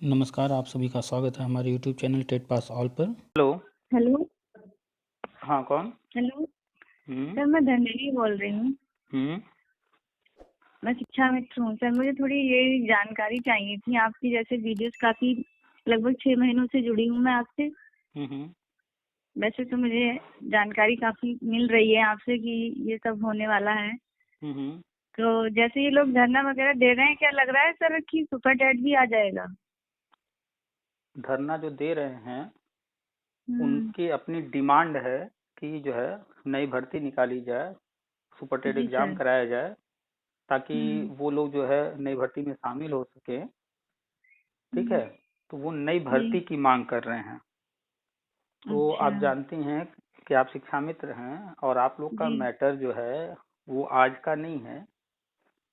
नमस्कार, आप सभी का स्वागत है हमारे YouTube channel TET pass all पर। हेलो। हेलो। हाँ, कौन? हेलो हम्म। सर, मैं धनवी बोल रही हूँ। हम्म। मैं शिक्षा मित्र हूँ सर। मुझे थोड़ी ये जानकारी चाहिए थी आपकी। जैसे वीडियोस काफी लगभग 6 महीनों से जुड़ी हूँ मैं आपसे। हम्म। वैसे तो मुझे जानकारी काफी मिल रही है आपसे कि ये सब होने वाला है। हम्म। तो जैसे ये लोग धरना वगैरह दे रहे हैं, क्या लग रहा है सर कि सुपर टेट भी आ जाएगा? धरना जो दे रहे हैं हम्म। उनकी अपनी डिमांड है कि जो है नई भर्ती निकाली जाए, सुपर टेट जी एग्जाम सर। कराया जाए ताकि हम्म। वो लोग जो है नई भर्ती में शामिल हो सके। ठीक हम्म। है। तो वो नई जी। भर्ती की मांग कर रहे हैं। तो अच्छा। आप जानती हैं कि आप शिक्षा मित्र हैं और आप लोग का जी। मैटर जो है वो आज का नहीं है।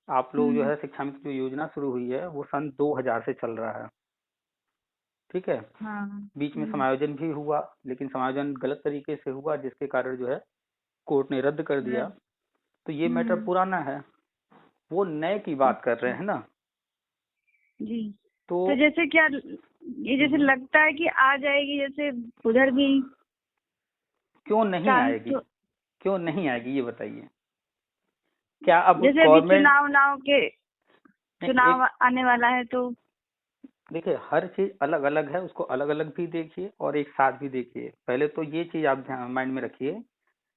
आप लोग जो हम्म। है शिक्षा मित्र जो योजना शुरू हुई है वो सन 2000 से चल रहा है। ठीक है। हाँ बीच में जी। समायोजन भी हुआ, लेकिन समायोजन गलत तरीके से हुआ जिसके कारण जो है कोर्ट ने रद्द कर दिया। रद्द। तो ये मैटर हम्म। पुराना है, वो नए की बात कर रहे अच्छा। हैं ना। जी। तो तो जैसे क्या ये जैसे हम्म, लगता है कि आ जाएगी, जैसे उधर भी क्यों नहीं चांस आएगी? तो, क्यों नहीं आएगी ये बताइए। क्या अब जैसे अभी गवर्नमेंट चुनाव एक आने वाला है तो। देखिए, हर चीज अलग अलग है, उसको अलग अलग भी देखिए और एक साथ भी देखिए। पहले तो ये चीज आप माइंड में रखिए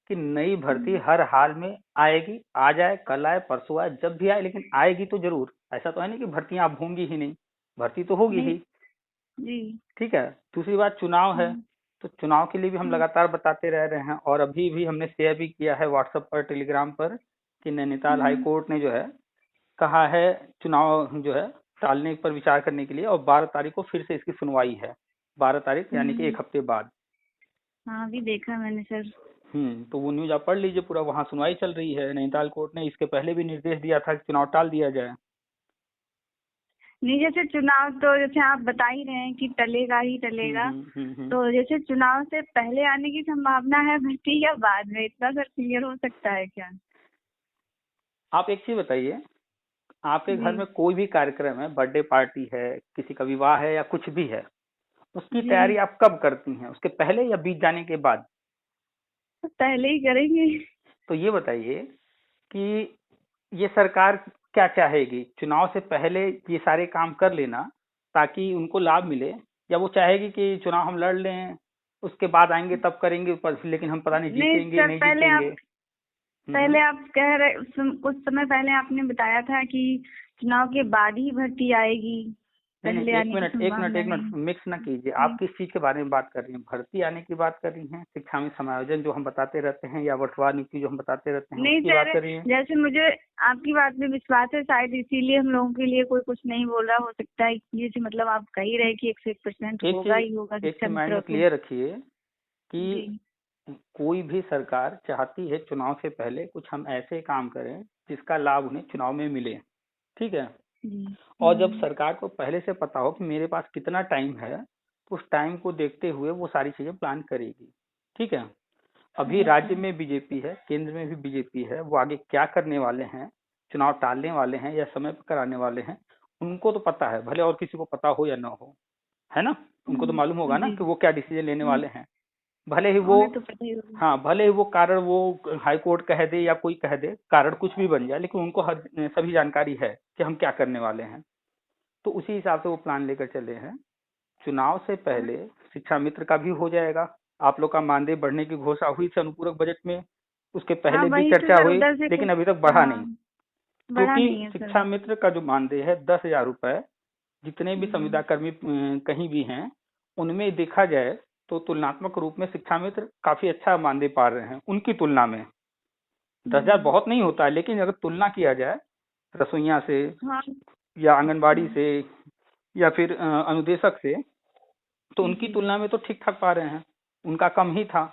कि नई भर्ती हम्म। हर हाल में आएगी। आ जाए, कल आए, परसों आए, जब भी आए, लेकिन आएगी तो जरूर। ऐसा तो है नहीं कि भर्तियां अब होंगी ही नहीं, भर्ती तो होगी नहीं। ही। जी। ठीक है। दूसरी बात, चुनाव है। हम्म। तो चुनाव के लिए भी हम हम्म। लगातार बताते रह रहे हैं और अभी भी हमने शेयर भी किया है व्हाट्सएप पर, टेलीग्राम पर, कि नैनीताल हाई हम्म। कोर्ट ने जो है कहा है चुनाव जो है टालने पर विचार करने के लिए, और 12 तारीख को फिर से इसकी सुनवाई है। 12 तारीख यानी कि हम्म। एक हफ्ते बाद। हाँ, अभी देखा मैंने सर। तो वो न्यूज आप पढ़ लीजिए पूरा, वहाँ सुनवाई चल रही है। नैनीताल कोर्ट ने इसके पहले भी निर्देश दिया था कि चुनाव टाल दिया जाए। नहीं, जैसे चुनाव तो जैसे आप बता ही रहे हैं कि टलेगा ही हम्म। टलेगा। हम्म। हम्म। तो जैसे चुनाव से पहले आने की संभावना है भर्ती या बाद में, इतना सर क्लियर हो सकता है क्या? आप एक चीज बताइए, आपके जी। घर में कोई भी कार्यक्रम है, बर्थडे पार्टी है, किसी का विवाह है या कुछ भी है, उसकी जी। तैयारी आप कब करती हैं? उसके पहले या बीत जाने के बाद? तो पहले ही करेंगे। तो ये बताइए कि ये सरकार क्या चाहेगी, चुनाव से पहले ये सारे काम कर लेना ताकि उनको लाभ मिले, या वो चाहेगी कि चुनाव हम लड़ लें, उसके बाद आएंगे तब करेंगे, लेकिन हम पता नहीं नहीं जीतेंगे सर, नहीं जीतेंगे। पहले आप कह रहे कुछ समय पहले आपने बताया था कि चुनाव के बाद ही भर्ती आएगी, नहीं नहीं, पहले एक आने की मिनट एक मिनट संभावना एक मिनट, नहीं। मिक्स ना कीजिए। आप जी। किस चीज के बारे में बात कर रही हैं? भर्ती आने की बात कर रही हैं, शिक्षा में समायोजन जो हम बताते रहते हैं, या वर्षवार नियुक्ति जो हम बताते रहते हैं नहीं उसकी बात सर, कर रही हैं? जैसे मुझे आपकी बात में विश्वास है, शायद इसीलिए हम लोगों के लिए कोई कुछ नहीं बोल रहा। हो सकता है कि जैसे मतलब आप कह ही रहे कि 101% एक होगा चीज ही होगा एक शिक्षा चीज माइंड मित्रों में को। क्लियर रखिए जी। कि कोई भी सरकार चाहती है चुनाव से पहले कुछ हम ऐसे काम करें जिसका लाभ उन्हें चुनाव में मिले। ठीक है। जी। और जब सरकार को पहले से पता हो कि मेरे पास कितना टाइम है, तो उस टाइम को देखते हुए वो सारी चीजें प्लान करेगी। ठीक है। अभी राज्य अच्छा। में बीजेपी है, केंद्र में भी बीजेपी है, वो आगे क्या करने वाले हैं, चुनाव टालने वाले हैं या समय पर कराने वाले हैं, उनको तो पता है, भले और किसी को पता हो या ना हो, है ना। उनको तो मालूम होगा ना जी। कि वो क्या डिसीजन लेने वाले हैं। भले ही वो उन्हें तो पता ही होगा। हाँ, भले ही वो कारण वो हाई कोर्ट कह दे या कोई कह दे, कारण कुछ भी बन जाए, लेकिन उनको हर सभी जानकारी है कि हम क्या करने वाले हैं। तो उसी हिसाब से वो प्लान लेकर चले हैं। चुनाव से पहले शिक्षा मित्र का भी हो जाएगा। आप लोग का मानदेय बढ़ने की घोषणा हुई थी अनुपूरक बजट में, उसके हाँ, पहले भी वही तो चर्चा सर, हुई, उधर से लेकिन कुछ। अभी तक बढ़ा हाँ, नहीं। बढ़ा क्योंकि नहीं है सर। शिक्षा मित्र का जो मानदेय है 10,000 रुपए, जितने भी हम्म। संविदा कर्मी कहीं भी हैं, उनमें देखा जाए तो तुलनात्मक रूप में शिक्षा मित्र काफी अच्छा मानदेय पा रहे हैं उनकी तुलना में। 10,000 हम्म। बहुत नहीं होता है, लेकिन अगर तुलना किया जाए रसोइया से हाँ। या आंगनबाड़ी हाँ से या फिर अनुदेशक से, तो उनकी जी। तुलना में तो ठीक ठाक पा रहे हैं, उनका कम ही था।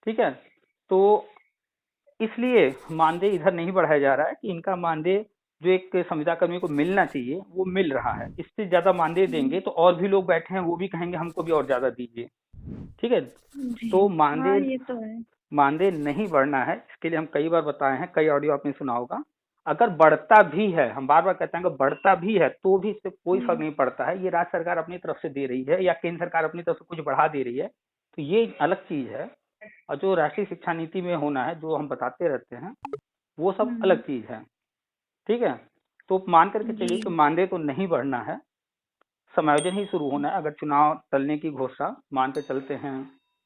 ठीक है। तो इसलिए मानदेय इधर नहीं बढ़ाया जा रहा है कि इनका मानदेय जो एक संविदा कर्मी को मिलना चाहिए वो मिल रहा है। इससे ज्यादा मानदेय देंगे तो और भी लोग बैठे हैं वो भी कहेंगे हमको भी और ज्यादा दीजिए। ठीक है। जी। तो हाँ, मानदेय ये तो है। मानदेय नहीं बढ़ना है, इसके लिए हम कई बार बताए हैं, कई ऑडियो आपने सुना होगा। अगर बढ़ता भी है, हम बार बार कहते हैं अगर बढ़ता भी है तो भी इससे कोई फर्क नहीं पड़ता है। ये राज्य सरकार अपनी तरफ से दे रही है या केंद्र सरकार अपनी तरफ से कुछ बढ़ा दे रही है, तो ये अलग चीज है। और जो राष्ट्रीय शिक्षा नीति में होना है, जो हम बताते रहते हैं, वो सब अलग चीज है। ठीक है, तो मान करके चलिए जी कि मानदेय तो नहीं बढ़ना है, समायोजन ही शुरू होना है। अगर चुनाव टलने की घोषणा मान के चलते हैं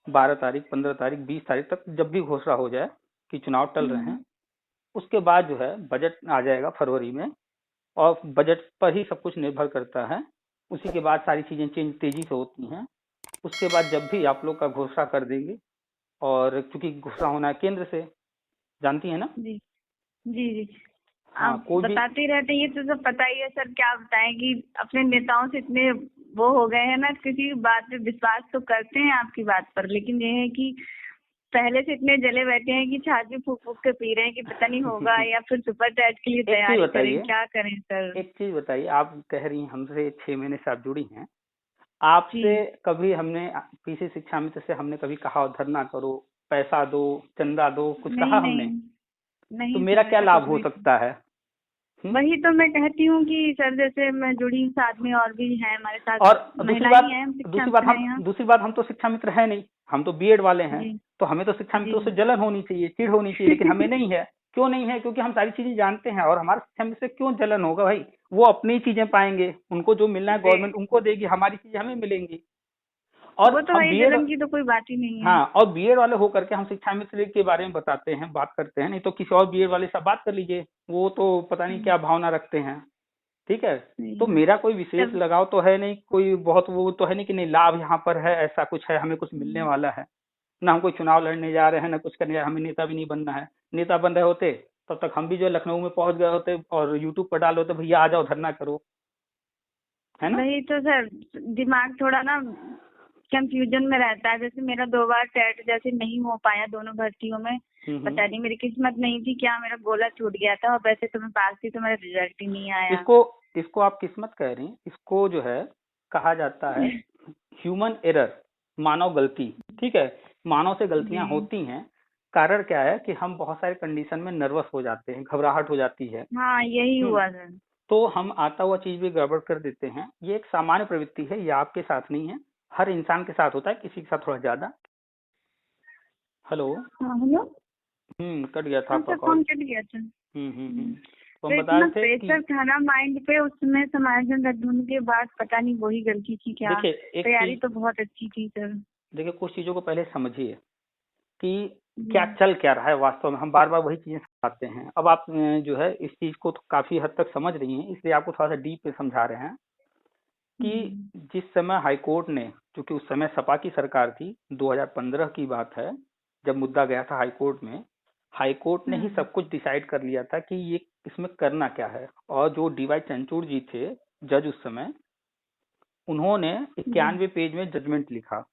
12 तारीख, 15 तारीख, 20 तारीख तक जब भी घोषणा हो जाए कि चुनाव टल रहे हैं, उसके बाद जो है बजट आ जाएगा फरवरी में, और बजट पर ही सब कुछ निर्भर करता है। उसी के बाद सारी चीजें चेंज तेजी से होती हैं। उसके बाद जब भी आप लोग का घोषणा कर देंगे, और क्योंकि घोषणा होना है केंद्र से, जानती है ना। जी जी जी। हाँ, आप कोई भी बताते ही रहते हैं, ये तो सब पता ही है सर। क्या बताएं कि अपने नेताओं से इतने वो हो गए हैं ना, किसी की बात पे विश्वास तो करते हैं आपकी बात पर, लेकिन ये है कि पहले से इतने जले बैठे हैं कि छाती फूक फूक के पी रहे हैं कि पता नहीं होगा, या फिर सुपर टैट के लिए एक चीज तैयारी करें, बताइए, क्या करें सर। एक चीज बताइए, आप कह रही हैं हमसे 6 महीने से आप जुड़ी हैं, जी आपसे कभी हमने पीसी शिक्षा मित्र से हमने कभी कहा हो धरना करो, पैसा दो, चंदा दो, कुछ नहीं कहा नहीं हमने? तो नहीं मेरा सर, क्या ऐसा लाभ कुछ हो भी। सकता है? वही तो मैं कहती हूँ कि सर जैसे मैं जुड़ी हूँ, साथ में और भी हैं हमारे साथ और महिलाएं हैं, हम शिक्षा मित्र हैं यहाँ। दूसरी बात, हम तो शिक्षा मित्र है नहीं, हम तो बीएड वाले हैं। जी तो हमें तो शिक्षा मित्रों से जी जलन होनी चाहिए, चिढ़ होनी चाहिए, लेकिन हमें नहीं है। क्यों नहीं है? क्योंकि हम सारी चीजें जानते हैं, और हमारे शिक्षा मित्र से क्यों जलन होगा भाई? वो अपनी चीजें पाएंगे, उनको जो मिलना है गवर्नमेंट उनको देगी, हमारी चीजें हमें मिलेंगी। वो और तो हम है, बीएड, जलन की तो कोई बात ही नहीं है। हाँ, और बीएड वाले हो करके हम शिक्षा मित्र के बारे में बताते हैं, बात करते हैं, नहीं तो किसी और बीएड वाले से बात कर लीजिए, वो तो पता नहीं क्या भावना रखते हैं। ठीक है, तो नहीं मेरा कोई विशेष तब लगाव तो है नहीं, कोई बहुत वो तो है नहीं कि नहीं लाभ यहाँ पर है, ऐसा कुछ है, हमें कुछ मिलने वाला है। ना हम कोई चुनाव लड़ने जा रहे हैं, ना कुछ करने जा रहे हैं, हमें नेता भी नहीं बनना है। नेता बन रहे होते तब तक हम भी जो है लखनऊ में पहुंच गए होते, और यूट्यूब पर डाल होते, भैया आ जाओ धरना करो, है ना। वही तो सर, दिमाग थोड़ा ना कंफ्यूजन में रहता है। जैसे मेरा 2 बार टेट जैसे नहीं हो पाया दोनों भर्तियों में, पता नहीं मेरी किस्मत नहीं थी क्या, मेरा गोला छूट गया था, और वैसे तो मैं पास थी, तो मेरा रिजल्ट ही नहीं आया। इसको इसको आप किस्मत कह रही हैं, इसको जो है कहा जाता है ह्यूमन एरर, मानव गलती। ठीक है, मानव से गलतियां जी होती हैं। कारण क्या है कि हम बहुत सारे कंडीशन में नर्वस हो जाते हैं, घबराहट हो जाती है। हाँ, यही हम्म, हुआ सर। तो हम आता हुआ चीज भी गड़बड़ कर देते हैं। ये एक सामान्य प्रवृत्ति है, ये आपके साथ नहीं है, हर इंसान के साथ होता है, किसी के साथ थोड़ा ज्यादा। हेलो। हाँ हेलो। कट गया था हाँ आपका सर, कॉल। फोन कट गया था। तो तो हम बता इतना रहे थे कि प्रेशर था ना माइंड पे, उसमें समायोजन रद्द होने के बाद पता नहीं वही गलती थी क्या। देखिए एक तैयारी चीज, तो बहुत अच्छी थी सर। देखिए कुछ चीजों को पहले समझिए कि क्या जी चल क्या रहा है वास्तव में। हम बार बार वही चीजें समझाते हैं। अब आप जो है इस चीज को तो काफी हद तक समझ रही हैं, इसलिए आपको थोड़ा सा डीप में समझा रहे हैं कि जिस समय हाईकोर्ट ने, क्योंकि उस समय सपा की सरकार थी, 2015 की बात है जब मुद्दा गया था हाईकोर्ट में, हाईकोर्ट ने ही सब कुछ डिसाइड कर लिया था कि ये इसमें करना क्या है। और जो डीवाई चंद्रचूड़ जी थे जज उस समय, उन्होंने 91 पेज में जजमेंट लिखा,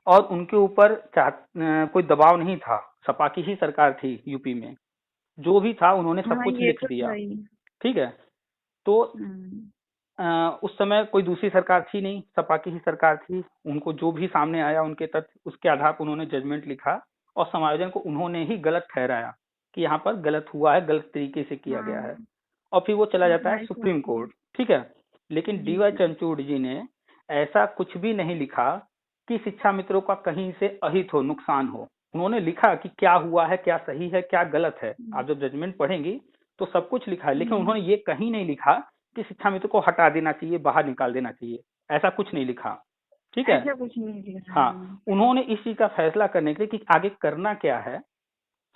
और उनके ऊपर कोई दबाव नहीं था, सपा की ही सरकार थी यूपी में, जो भी था उन्होंने सब हाँ, कुछ ये लिख तो दिया। सही। ठीक है, तो हम्म, उस समय कोई दूसरी सरकार थी नहीं, सपा की ही सरकार थी। उनको जो भी सामने आया उनके तथ्य, उसके आधार पर उन्होंने जजमेंट लिखा, और समायोजन को उन्होंने ही गलत ठहराया कि यहाँ पर गलत हुआ है, गलत तरीके से किया गया है। हाँ और फिर वो चला जाता है हाई कोर्ट सुप्रीम की। कोर्ट। ठीक है, लेकिन जी डीवाई चंद्रचूड़ जी ने ऐसा कुछ भी नहीं लिखा कि शिक्षा मित्रों का कहीं से अहित हो, नुकसान हो। उन्होंने लिखा कि क्या हुआ है, क्या सही है, क्या गलत है। आप जब जजमेंट पढ़ेंगी तो सब कुछ लिखा है, लेकिन उन्होंने ये कहीं नहीं लिखा कि शिक्षा मित्र को हटा देना चाहिए, बाहर निकाल देना चाहिए, ऐसा कुछ नहीं लिखा। ठीक है, ऐसा कुछ नहीं लिखा। हाँ, उन्होंने इस चीज का फैसला करने के लिए कि आगे करना क्या है,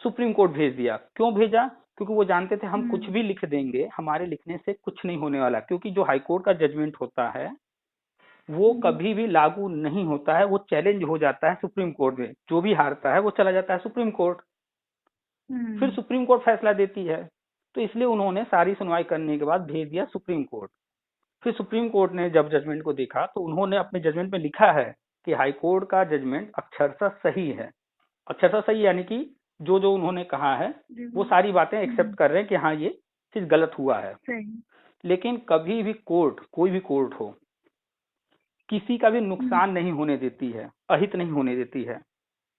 सुप्रीम कोर्ट भेज दिया। क्यों भेजा? क्योंकि वो जानते थे हम कुछ भी लिख देंगे, हमारे लिखने से कुछ नहीं होने वाला, क्योंकि जो हाईकोर्ट का जजमेंट होता है वो कभी भी लागू नहीं होता है, वो चैलेंज हो जाता है सुप्रीम कोर्ट में। जो भी हारता है वो चला जाता है सुप्रीम कोर्ट, फिर सुप्रीम कोर्ट फैसला देती है। तो इसलिए उन्होंने सारी सुनवाई करने के बाद भेज दिया सुप्रीम कोर्ट। फिर सुप्रीम कोर्ट ने जब जजमेंट को देखा तो उन्होंने अपने जजमेंट में लिखा है कि हाई कोर्ट का जजमेंट अक्षरशः सही है। अक्षरशः सही यानी कि जो जो उन्होंने कहा है वो सारी बातें एक्सेप्ट कर रहे हैं कि हाँ ये चीज गलत हुआ है। सही। लेकिन कभी भी कोर्ट, कोई भी कोर्ट हो, किसी का भी नुकसान नहीं होने देती है, अहित नहीं होने देती है।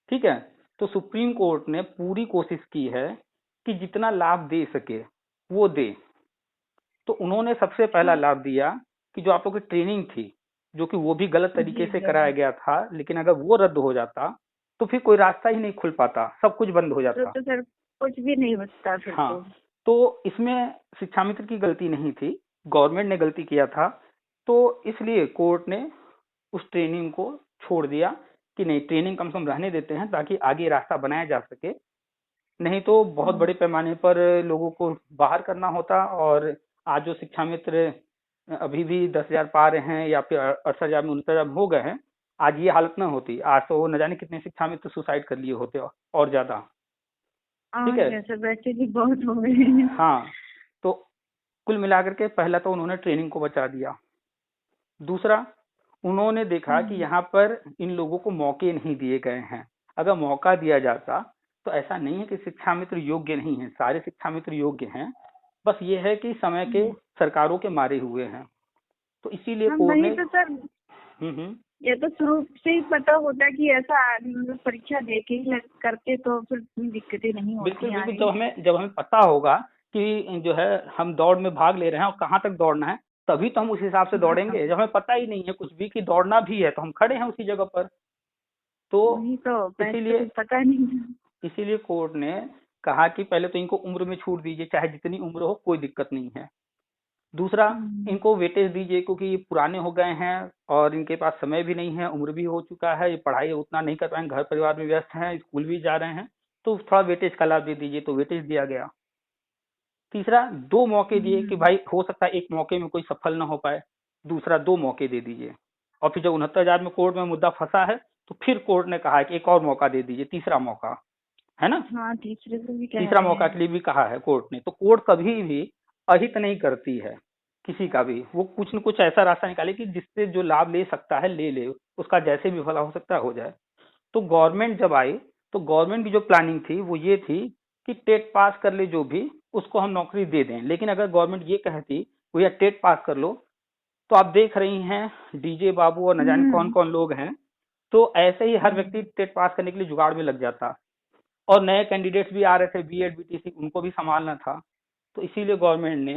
ठीक है, तो सुप्रीम कोर्ट ने पूरी कोशिश की है कि जितना लाभ दे सके वो दे। तो उन्होंने सबसे पहला लाभ दिया कि जो आप लोग की ट्रेनिंग थी, जो कि वो भी गलत तरीके जी से सर। कराया गया था, लेकिन अगर वो रद्द हो जाता तो फिर कोई रास्ता ही नहीं खुल पाता, सब कुछ बंद हो जाता। तो सर कुछ भी नहीं बचता फिर हाँ, तो। तो इसमें शिक्षा मित्र की गलती नहीं थी, गवर्नमेंट ने गलती किया था। तो इसलिए कोर्ट ने उस ट्रेनिंग को छोड़ दिया कि नहीं, ट्रेनिंग कम से कम रहने देते हैं ताकि आगे रास्ता बनाया जा सके। नहीं तो बहुत बड़े पैमाने पर लोगों को बाहर करना होता। और आज जो शिक्षा मित्र अभी भी 10,000 पा रहे हैं या फिर 68,000 में 69,000 हो गए हैं, आज ये हालत न होती। आज तो न जाने कितने शिक्षा मित्र सुसाइड कर लिए होते और ज्यादा। ठीक है। सर वैसे भी बहुत हो गए हैं। हाँ, तो कुल मिलाकर के पहला तो उन्होंने ट्रेनिंग को बचा दिया। दूसरा, उन्होंने देखा कि यहाँ पर इन लोगों को मौके नहीं दिए गए हैं। अगर मौका दिया जाता तो ऐसा नहीं है कि शिक्षा मित्र योग्य नहीं है, सारे शिक्षा मित्र योग्य हैं। बस ये है कि समय के सरकारों के मारे हुए हैं। तो इसीलिए कोर्ट वही ने तो सर, ये तो शुरू से ही पता होता कि ऐसा मतलब परीक्षा दे के ही करते तो फिर दिक्कतें नहीं होती। बिल्कुल बिल्कुल, जब हमें पता होगा कि जो है हम दौड़ में भाग ले रहे हैं और कहाँ तक दौड़ना है, तभी तो हम उस हिसाब से दौड़ेंगे। जब हमें पता ही नहीं है कुछ भी कि दौड़ना भी है, तो हम खड़े हैं उसी जगह पर। तो वही तो इसीलिए पता नहीं। इसीलिए कोर्ट ने कहा कि पहले तो इनको उम्र में छूट दीजिए, चाहे जितनी उम्र हो, कोई दिक्कत नहीं है। दूसरा, इनको वेटेज दीजिए क्योंकि ये पुराने हो गए हैं और इनके पास समय भी नहीं है, उम्र भी हो चुका है, ये पढ़ाई उतना नहीं कर पाएंगे, घर परिवार में व्यस्त हैं, स्कूल भी जा रहे हैं, तो थोड़ा वेटेज का लाभ दे दीजिए। तो वेटेज दिया गया। तीसरा, 2 मौके दिए कि भाई हो सकता है एक मौके में कोई सफल ना हो पाए, दूसरा 2 मौके दे दीजिए। और फिर जब 69,000 में कोर्ट में मुद्दा फंसा है तो फिर कोर्ट ने कहा है कि एक और मौका दे दीजिए, तीसरा मौका, है ना। हाँ, तीसरा मौका के लिए भी कहा है कोर्ट ने। तो कोर्ट कभी भी अहित नहीं करती है किसी का भी, वो कुछ न कुछ ऐसा रास्ता निकाले कि जिससे जो लाभ ले सकता है ले ले, उसका जैसे भी भला हो सकता है हो जाए। तो गवर्नमेंट जब आई तो गवर्नमेंट की जो प्लानिंग थी वो ये थी कि टेट पास कर ले जो भी, उसको हम नौकरी दे दें। लेकिन अगर गवर्नमेंट ये कहती भैया टेट पास कर लो, तो आप देख रही हैं डीजे बाबू और न जाने कौन कौन लोग हैं, तो ऐसे ही हर व्यक्ति टेट पास करने के लिए जुगाड़ में लग जाता। और नए कैंडिडेट्स भी आ रहे थे बीएड बीटीसी, उनको भी संभालना था। तो इसीलिए गवर्नमेंट ने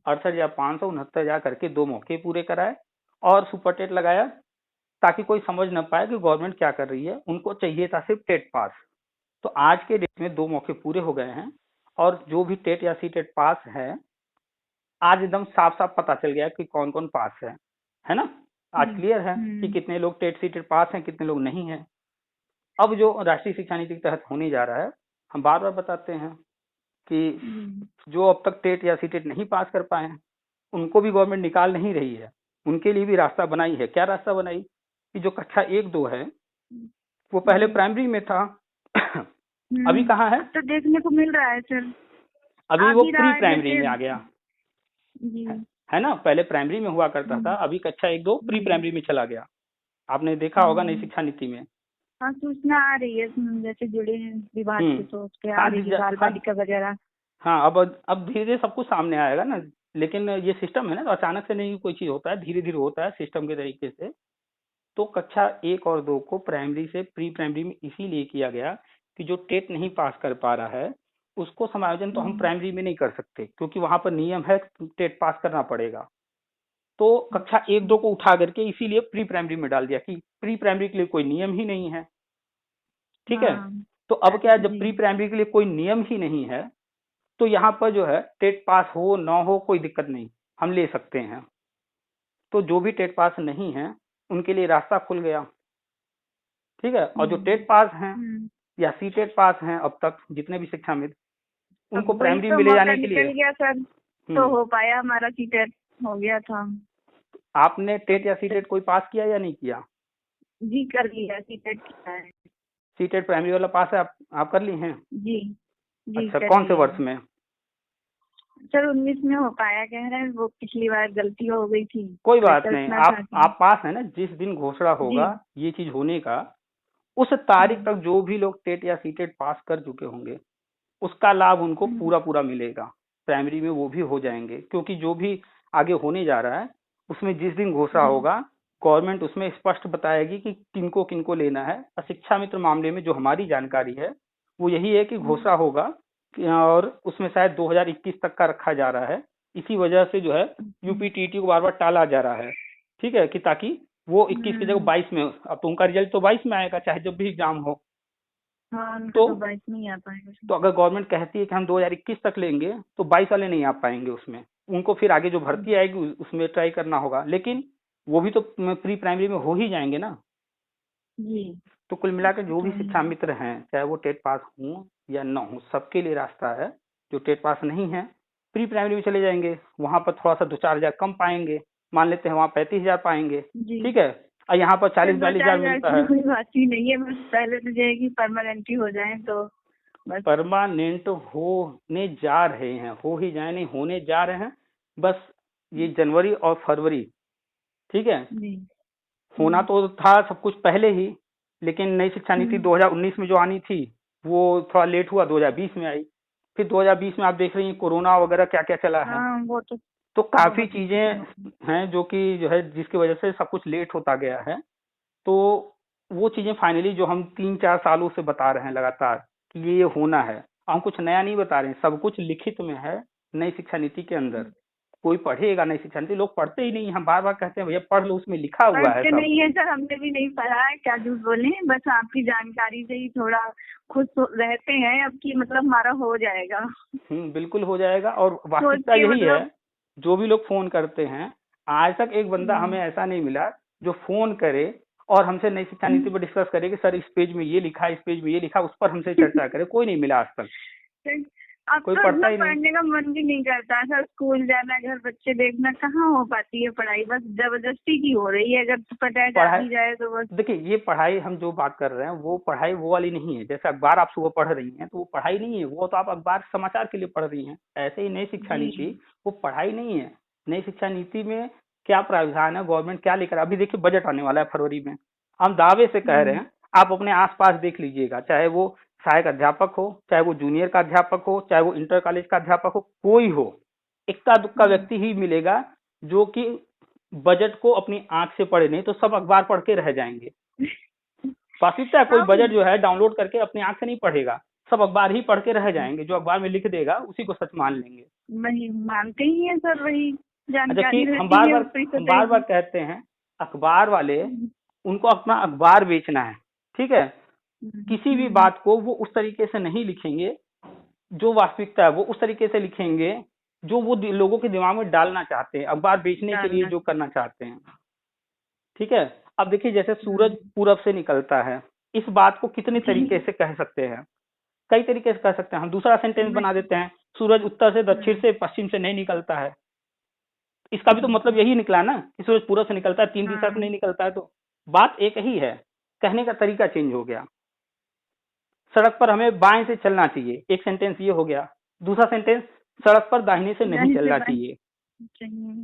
68,500 69,000 करके 2 मौके पूरे कराए और सुपर टेट लगाया, ताकि कोई समझ न पाए कि गवर्नमेंट क्या कर रही है। उनको चाहिए था सिर्फ टेट पास। तो आज के डेट में 2 मौके पूरे हो गए हैं और जो भी टेट या सी टेट पास है, आज एकदम साफ साफ पता चल गया कि कौन कौन पास है ना। आज क्लियर है कि कितने लोग टेट सी टेट पास हैं, कितने लोग नहीं हैं। अब जो राष्ट्रीय शिक्षा नीति के तहत होने जा रहा है, हम बार बार बताते हैं कि जो अब तक टेट या सी टेट नहीं पास कर पाए हैं, उनको भी गवर्नमेंट निकाल नहीं रही है, उनके लिए भी रास्ता बनाई है। क्या रास्ता बनाई कि जो कक्षा 1-2 है वो पहले प्राइमरी में था, अभी कहाँ है, तो देखने को मिल रहा है सर, अभी वो प्री प्राइमरी में आ गया जी। है ना। पहले प्राइमरी में हुआ करता था, अभी कक्षा 1-2 प्री प्राइमरी में चला गया। आपने देखा होगा नई शिक्षा नीति में। हाँ, सूचना आ रही है जैसे जुड़े विभाग से, तो उसके आ रही है बाल बालिका वगैरह। हाँ, अब धीरे धीरे सब कुछ सामने आएगा ना। लेकिन ये सिस्टम है ना, तो अचानक से नहीं कोई चीज होता है, धीरे धीरे होता है सिस्टम के तरीके से। तो कक्षा 1 और 2 को प्राइमरी से प्री प्राइमरी में इसीलिए किया गया कि जो टेट नहीं पास कर पा रहा है उसको समायोजन तो हम प्राइमरी में नहीं कर सकते, क्योंकि वहां पर नियम है टेट पास करना पड़ेगा। तो कक्षा 1-2 को उठा करके इसीलिए प्री प्राइमरी में डाल दिया कि प्री प्राइमरी के लिए कोई नियम ही नहीं है। ठीक है। तो अब क्या, जब प्री प्राइमरी के लिए कोई नियम ही नहीं है, तो यहाँ पर जो है टेट पास हो ना हो कोई दिक्कत नहीं, हम ले सकते हैं। तो जो भी टेट पास नहीं है उनके लिए रास्ता खुल गया। ठीक है। और जो टेट पास हैं या सी टेट पास हैं, अब तक जितने भी शिक्षा मित्र, उनको प्राइमरी में ले जाने के लिए गया सर, तो हो पाया, हमारा सी टेट हो गया था। आपने टेट या सी टेट कोई पास किया या नहीं किया? जी कर लिया, सी टेट किया है। सी टेट प्राइमरी वाला पास है, आप कर ली हैं? जी जी। अच्छा, कौन से वर्ष में? सर 19 में हो पाया, कह रहे हैं वो पिछली बार गलती हो गई थी। कोई बात नहीं, आप पास है ना। जिस दिन घोषणा होगा ये चीज होने का, उस तारीख तक जो भी लोग टेट या सी टेट पास कर चुके होंगे उसका लाभ उनको पूरा पूरा मिलेगा। प्राइमरी में वो भी हो जाएंगे, क्योंकि जो भी आगे होने जा रहा है उसमें जिस दिन घोषणा होगा गवर्नमेंट उसमें स्पष्ट बताएगी कि किनको किनको लेना है। और शिक्षा मित्र मामले में जो हमारी जानकारी है वो यही है कि घोषणा होगा और उसमें शायद 2021 तक का रखा जा रहा है। इसी वजह से जो है यूपीटीटी को बार बार टाला जा रहा है, ठीक है, कि ताकि वो 21 की जगह 22 में हो। अब तो उनका रिजल्ट तो 22 में आएगा चाहे जब भी एग्जाम हो। हाँ, उनका तो तो 22 में ही आ पाएगा। तो अगर गवर्नमेंट कहती है कि हम 2021 तक लेंगे तो 22 वाले नहीं आ पाएंगे उसमें, उनको फिर आगे जो भर्ती आएगी उसमें ट्राई करना होगा, लेकिन वो भी तो प्री प्राइमरी में हो ही जाएंगे ना। जी। तो कुल मिलाकर जो भी तो शिक्षा मित्र हैं, चाहे वो टेट पास हों या ना हो, सबके लिए रास्ता है। जो टेट पास नहीं है प्री प्राइमरी में चले जाएंगे, वहां पर थोड़ा सा 2-4 हजार कम पाएंगे, मान लेते हैं वहाँ 35 हजार पाएंगे, जी। ठीक है, और यहाँ पर 40-42 हजार 2-4 मिलता की है। कोई बात ही नहीं है, बस पहले तो ये है कि परमानेंट ही हो जाए तो बस। परमानेंट होने जा रहे हैं, हो ही जाए नहीं, होने जा रहे हैं। बस ये जनवरी और फरवरी, ठीक है, जी। होना तो था सब कुछ पहले ही, लेकिन नई शिक्षा नीति 2019 में जो आनी थी वो थोड़ा लेट हुआ, 2020 में आई। फिर 2020 में आप देख रही हैं कोरोना वगैरह क्या क्या चला है। हाँ, वो तो काफी बहुत चीजें हैं जो कि जो है जिसकी वजह से सब कुछ लेट होता गया है। तो वो चीजें फाइनली जो हम 3-4 सालों से बता रहे हैं लगातार कि ये होना है, हम कुछ नया नहीं बता रहे हैं, सब कुछ लिखित में है नई शिक्षा नीति के अंदर। कोई पढ़ेगा नई शिक्षा नीति, लोग पढ़ते ही नहीं, हम बार बार कहते हैं भैया पढ़ लो, उसमें लिखा हुआ है पढ़ते सब। नहीं है सर, हमने भी नहीं पढ़ा है, क्या झूठ बोले, बस आपकी जानकारी से ही थोड़ा खुश रहते हैं अब की मतलब हमारा हो जाएगा। बिल्कुल हो जाएगा। और सोच वास्तविकता के यही है, मतलब। जो भी लोग फोन करते हैं, आज तक एक बंदा हमें ऐसा नहीं मिला जो फोन करे और हमसे नई शिक्षा नीति पर डिस्कस करे कि सर इस पेज में ये लिखा, इस पेज में ये लिखा, उस पर हमसे चर्चा करे। कोई नहीं मिला आज तक, अब कोई तो पढ़ता इतना ही नहीं। पढ़ने का मन भी नहीं करता है सर, स्कूल जाना, घर बच्चे देखना, कहाँ हो पाती है पढ़ाई, बस जबरदस्ती की हो रही है, अगर पढ़ाई जा पढ़ाई भी जाए तो बस। देखिए, ये पढ़ाई हम जो बात कर रहे हैं वो पढ़ाई वो वाली नहीं है। जैसे अखबार आप सुबह पढ़ रही हैं तो वो पढ़ाई नहीं है, वो तो आप अखबार समाचार के लिए पढ़ रही हैं। ऐसे ही नई शिक्षा जी। नीति वो पढ़ाई नहीं है। नई शिक्षा नीति में क्या प्रावधान है, गवर्नमेंट क्या लेकर, अभी देखिए बजट आने वाला है फरवरी में, हम दावे से कह रहे हैं, आप अपने आसपास देख लीजिएगा, चाहे वो सहायक अध्यापक हो, चाहे वो जूनियर का अध्यापक हो, चाहे वो इंटर कॉलेज का अध्यापक हो, कोई हो, इक्का दुक्का व्यक्ति ही मिलेगा जो कि बजट को अपनी आंख से पढ़े, नहीं तो सब अखबार पढ़ के रह जाएंगे। वास्तविकता है, कोई हाँ, बजट जो है डाउनलोड करके अपनी आंख से नहीं पढ़ेगा, सब अखबार ही पढ़ के रह जाएंगे। जो अखबार में लिख देगा उसी को सच मान लेंगे। वही मानते ही है सर, वही अच्छा कि जानकारी रहती है ऊपरी हम बार बार कहते हैं अखबार वाले, उनको अपना अखबार बेचना है, ठीक है, किसी भी बात को वो उस तरीके से नहीं लिखेंगे जो वास्तविकता है, वो उस तरीके से लिखेंगे जो वो लोगों के दिमाग में डालना चाहते हैं, अखबार बेचने के लिए जो करना चाहते हैं, ठीक है। अब देखिए जैसे सूरज पूरब से निकलता है, इस बात को कितने तरीके से कह सकते हैं, कई तरीके से कह सकते हैं। हम दूसरा सेंटेंस बना देते हैं, सूरज उत्तर से, दक्षिण से, पश्चिम से नहीं निकलता है। इसका भी तो मतलब यही निकला ना कि सूरज पूरब से निकलता है, 3 दिशा से नहीं निकलता है। तो बात एक ही है, कहने का तरीका चेंज हो गया। सड़क पर हमें बाएं से चलना चाहिए, एक सेंटेंस ये हो गया। दूसरा सेंटेंस, सड़क पर दाहिने से नहीं चलना चाहिए।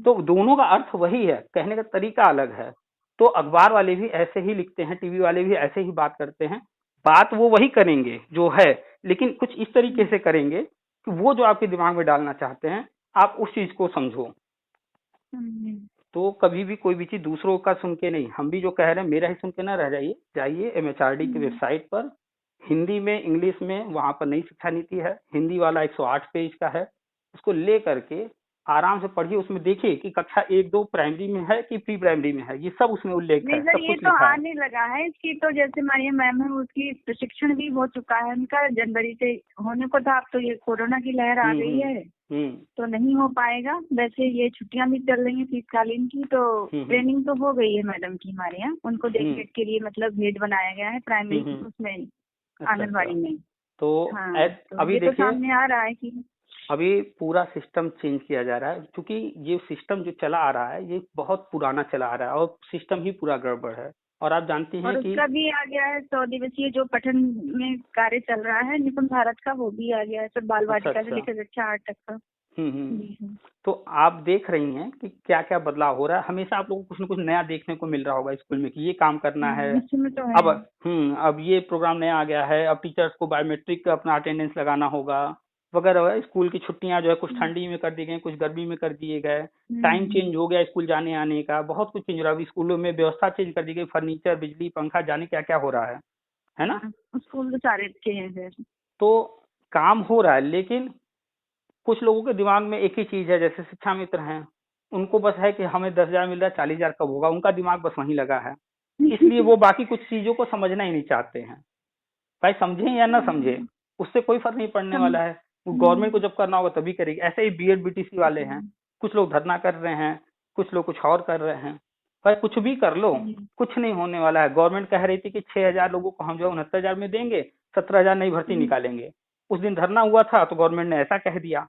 तो दोनों का अर्थ वही है, कहने का तरीका अलग है। तो अखबार वाले भी ऐसे ही लिखते हैं, टीवी वाले भी ऐसे ही बात करते हैं, बात वो वही करेंगे जो है, लेकिन कुछ इस तरीके से करेंगे कि वो जो आपके दिमाग में डालना चाहते हैं आप उस चीज को समझो। तो कभी भी कोई भी चीज दूसरों का सुन के नहीं, हम भी जो कह रहे हैं मेरा ही सुन के ना रह जाइए, जाइए एमएचआरडी की वेबसाइट पर, हिंदी में, इंग्लिश में, वहां पर नई शिक्षा नीति है, हिंदी वाला 108 पेज का है, उसको ले करके आराम से पढ़िए। उसमें देखिए कि कक्षा 1-2 प्राइमरी में है कि प्री प्राइमरी में है, ये सब उसमें उल्लेख है, नहीं सर, सब ये कुछ तो लिखा है। आने लगा है इसकी, तो जैसे हमारी मैम है उसकी प्रशिक्षण भी हो चुका है उनका, जनवरी से होने को था, अब तो ये कोरोना की लहर आ गई है तो नहीं हो पाएगा। वैसे ये छुट्टियां भी चल रही हैं शीतकालीन की, तो ट्रेनिंग तो हो गई है मैडम की हमारे यहाँ, उनको देख के लिए मतलब हेड बनाया गया है प्राइमरी उसमें, आंगनबाड़ी में। तो हाँ, तो अभी ये तो देखिए सामने आ रहा है कि अभी पूरा सिस्टम चेंज किया जा रहा है, क्योंकि ये सिस्टम जो चला आ रहा है ये बहुत पुराना चला आ रहा है और सिस्टम ही पूरा गड़बड़ है। और आप जानती हैं और कि उसका भी आ गया है 100 दिवसीय जो पठन में कार्य चल रहा है निपुण भारत का, वो भी आ गया है सब, बाल वाटिका से लेकर कक्षा 8 तक का। तो आप देख रही हैं कि क्या क्या बदलाव हो रहा है। हमेशा आप लोगों को कुछ न कुछ नया देखने को मिल रहा होगा स्कूल में कि ये काम करना है। तो है। अब ये प्रोग्राम नया आ गया है, अब टीचर्स को बायोमेट्रिक का अपना अटेंडेंस लगाना होगा वगैरह वगैरह। स्कूल की छुट्टियां जो है कुछ ठंडी में कर दी गई, कुछ गर्मी में कर दिए गए, टाइम चेंज हो गया स्कूल जाने आने का, बहुत कुछ चेंज हो रहा है। स्कूलों में व्यवस्था चेंज कर दी गई, फर्नीचर, बिजली, पंखा, जाने क्या क्या हो रहा है ना। स्कूल तो सारे अच्छे हैं सर। तो काम हो रहा है, लेकिन कुछ लोगों के दिमाग में एक ही चीज है, जैसे शिक्षा मित्र हैं, उनको बस है कि हमें 10,000 मिल रहा है, 40,000 कब होगा, उनका दिमाग बस वहीं लगा है। इसलिए वो बाकी कुछ चीजों को समझना ही नहीं चाहते हैं। भाई समझे या ना समझे, उससे कोई फर्क नहीं पड़ने सम, वाला है। वो गवर्नमेंट को जब करना होगा तभी करेगी। ऐसे ही बीएड बीटीसी वाले हैं, कुछ लोग धरना कर रहे हैं, कुछ लोग कुछ और कर रहे हैं। भाई कुछ भी कर लो, कुछ नहीं होने वाला है। गवर्नमेंट कह रही थी कि 6,000 लोगों को हम जो 69,000 में देंगे, 17,000 नई भर्ती निकालेंगे। उस दिन धरना हुआ था तो गवर्नमेंट ने ऐसा कह दिया,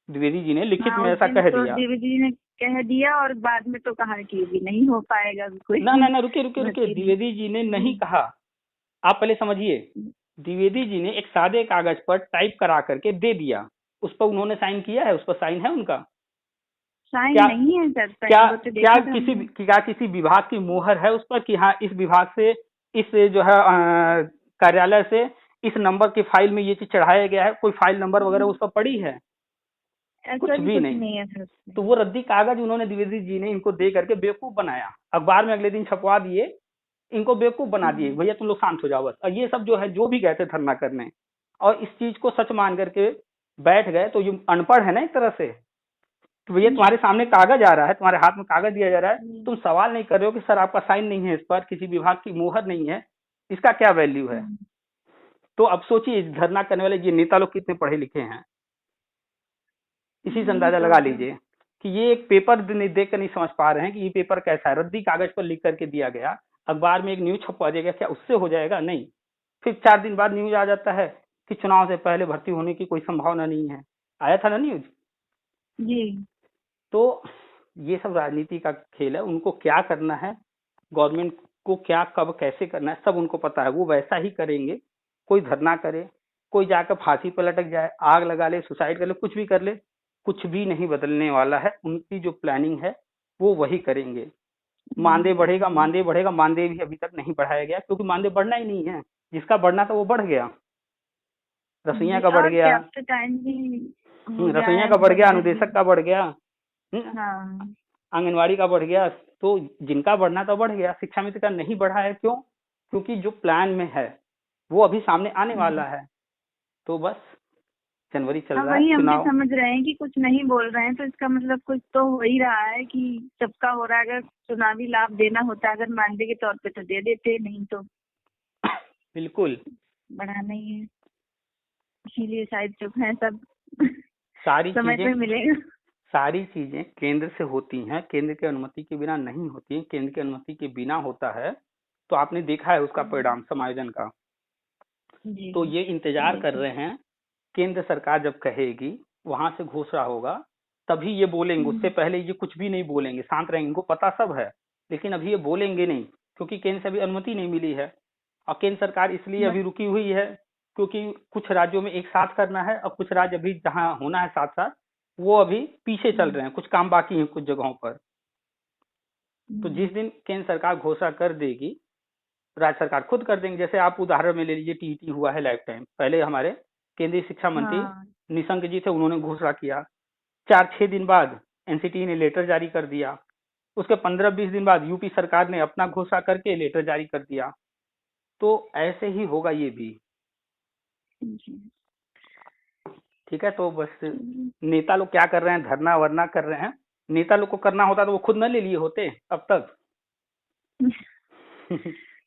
द्विवेदी जी ने लिखित हाँ में उस ऐसा दिन कह तो दिया। द्विवेदी ने कह दिया और बाद में तो कहा कि भी नहीं हो पाएगा कोई ना ना ना, रुके रुके रुके, भर्ती नहीं। द्विवेदी जी ने नहीं कहा। आप पहले समझिए, द्विवेदी जी ने एक सादे कागज पर टाइप करा करके दे दिया, उस पर उन्होंने साइन किया है, उस पर साइन है उनका? साइन क्या नहीं है सर, क्या पहले तो क्या देखा था किसी हमने। क्या किसी विभाग की मोहर है उस पर कि हाँ इस विभाग से, इस जो है कार्यालय से इस नंबर की फाइल में ये चीज चढ़ाया गया है? कोई फाइल नंबर वगैरह उस पर पड़ी है? ऐसा कुछ भी भी कुछ नहीं। नहीं है सर उसमें। तो वो रद्दी कागज उन्होंने द्विवेदी जी ने इनको दे करके बेवकूफ बनाया, अखबार में अगले दिन छपवा दिए, इनको बेवकूफ बना दिए, भैया तुम लोग शांत हो जाओ बस। और ये सब जो है, जो भी गए थे धरना करने और इस चीज को सच मान करके बैठ गए, तो ये अनपढ़ है ना एक तरह से। तो भैया तुम्हारे सामने कागज आ रहा है, तुम्हारे हाथ में कागज दिया जा रहा है, तुम सवाल नहीं कर रहे हो कि सर आपका साइन नहीं है इस पर, किसी विभाग की मोहर नहीं है, इसका क्या वैल्यू है? तो अब सोचिए इस धरना करने वाले ये नेता लोग कितने पढ़े लिखे हैं, इसी से अंदाजा तो लगा लीजिए कि ये एक पेपर देख कर नहीं समझ पा रहे हैं कि ये पेपर कैसा है। रद्दी कागज पर लिख करके दिया गया, अखबार में एक न्यूज छपवा दिया गया, क्या उससे हो जाएगा? नहीं। फिर 4 दिन बाद न्यूज आ जाता है कि चुनाव से पहले भर्ती होने की कोई संभावना नहीं है। आया था ना न्यूज। जी। तो ये सब राजनीति का खेल है, उनको क्या करना है, गवर्नमेंट को क्या कब कैसे करना है, सब उनको पता है, वो वैसा ही करेंगे। कोई धरना करे, कोई जाकर फांसी पर लटक जाए, आग लगा ले, सुसाइड कर ले, कुछ भी कर ले, कुछ भी नहीं बदलने वाला है। उनकी जो प्लानिंग है वो वही करेंगे। मानदेय बढ़ेगा, मानदेय बढ़ेगा, मानदेय भी अभी तक नहीं बढ़ाया गया, क्योंकि मानदेय बढ़ना ही नहीं है। जिसका बढ़ना था वो बढ़ गया, रसोइया का बढ़ और गया, क्या, अब तो टाइम भी हो गया रसोइया है, का बढ़ गया, बढ़ने भी। अनुदेशक का बढ़ गया, हाँ। आंगनवाड़ी का बढ़ गया। तो जिनका बढ़ना था बढ़ गया, शिक्षा मित्र का नहीं बढ़ा है। क्यों? क्योंकि जो प्लान में है वो अभी सामने आने वाला है। तो बस जनवरी चल हाँ रहा है, वही हम भी चुनाव। समझ रहे हैं कि कुछ नहीं बोल रहे हैं तो इसका मतलब कुछ तो हो ही रहा है कि सबका हो रहा है। अगर चुनावी लाभ देना होता अगर मानदेय के तौर पे तो दे देते, नहीं तो बिल्कुल। बढ़ाना ही है। इसीलिए शायद चुप है सब सारी समय पे चीजें मिलेगा। सारी चीजें केंद्र से होती हैं, केंद्र की अनुमति के बिना नहीं होती हैं। केंद्र की अनुमति के बिना होता है तो आपने देखा है उसका परिणाम समायोजन का। जी। तो ये इंतजार कर बिल्कुल। रहे हैं, केंद्र सरकार जब कहेगी, वहां से घोषणा होगा, तभी ये बोलेंगे। उससे पहले ये कुछ भी नहीं बोलेंगे, शांत रहेंगे, इनको पता सब है। लेकिन अभी ये बोलेंगे नहीं, क्योंकि केंद्र से अभी अनुमति नहीं मिली है। और केंद्र सरकार इसलिए बस। अभी रुकी हुई है क्योंकि कुछ राज्यों में एक साथ करना है, और कुछ राज्य अभी जहाँ होना है साथ साथ, वो अभी पीछे चल रहे हैं, कुछ काम बाकी है कुछ जगहों पर। तो जिस दिन केंद्र सरकार घोषणा कर देगी, राज्य सरकार खुद कर देंगे। जैसे आप उदाहरण में ले लीजिए, टीईटी हुआ है लाइफ टाइम, पहले हमारे केंद्रीय शिक्षा मंत्री हाँ। निशंक जी थे, उन्होंने घोषणा किया। 4-6 दिन बाद एनसीटी ने लेटर जारी कर दिया। उसके 15-20 दिन बाद यूपी सरकार ने अपना घोषणा करके लेटर जारी कर दिया। तो ऐसे ही होगा ये भी। जी। ठीक है, तो बस नेता लोग क्या कर रहे हैं, धरना वरना कर रहे हैं। नेता लोग को करना होता तो वो खुद न ले लिए होते अब तक।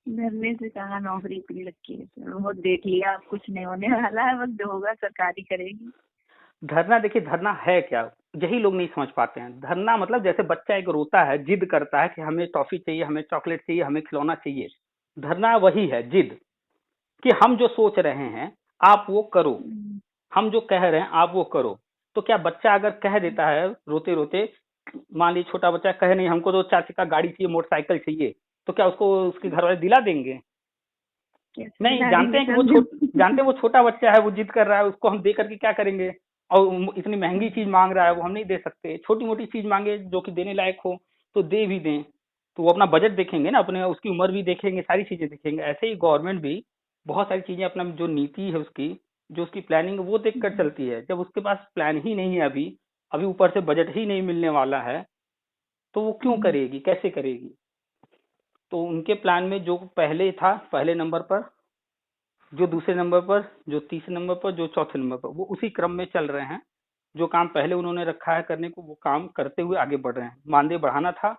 धरने से कहाँ नौकरी इतनी लगी है सर, बहुत देख लिया, अब कुछ नहीं होने वाला है, बस जो होगा सरकारी करेगी। धरना, देखिए धरना है क्या, यही लोग नहीं समझ पाते हैं। धरना मतलब जैसे बच्चा एक रोता है, जिद करता है कि हमें टॉफी चाहिए, हमें चॉकलेट चाहिए, हमें खिलौना चाहिए। धरना वही है, जिद, कि हम जो सोच रहे हैं आप वो करो, हम जो कह रहे हैं आप वो करो। तो क्या बच्चा अगर कह देता है रोते रोते, मान लीजिए छोटा बच्चा कहे नहीं हमको तो 4 चक्का गाड़ी चाहिए, मोटरसाइकिल चाहिए, तो क्या उसको उसके घर वाले दिला देंगे? कैसे नहीं। दिला जानते देंगे हैं कि सर? जानते हैं वो छोटा बच्चा है, वो जिद कर रहा है, उसको हम दे करके क्या करेंगे? और इतनी महंगी चीज मांग रहा है, वो हम नहीं दे सकते। छोटी मोटी चीज मांगे जो कि देने लायक हो तो दे भी दें। तो वो अपना बजट देखेंगे ना, अपने उसकी उम्र भी देखेंगे, सारी चीजें देखेंगे। ऐसे ही गवर्नमेंट भी बहुत सारी चीजें, अपना जो नीति है उसकी, जो उसकी प्लानिंग है वो देख कर चलती है। जब उसके पास प्लान ही नहीं है, अभी अभी ऊपर से बजट ही नहीं मिलने वाला है, तो वो क्यों करेगी, कैसे करेगी? तो उनके प्लान में जो पहले था, पहले नंबर पर जो दूसरे नंबर पर, जो तीसरे नंबर पर, जो चौथे नंबर पर, वो उसी क्रम में चल रहे हैं। जो काम पहले उन्होंने रखा है करने को, वो काम करते हुए आगे बढ़ रहे हैं। मानदेय बढ़ाना था,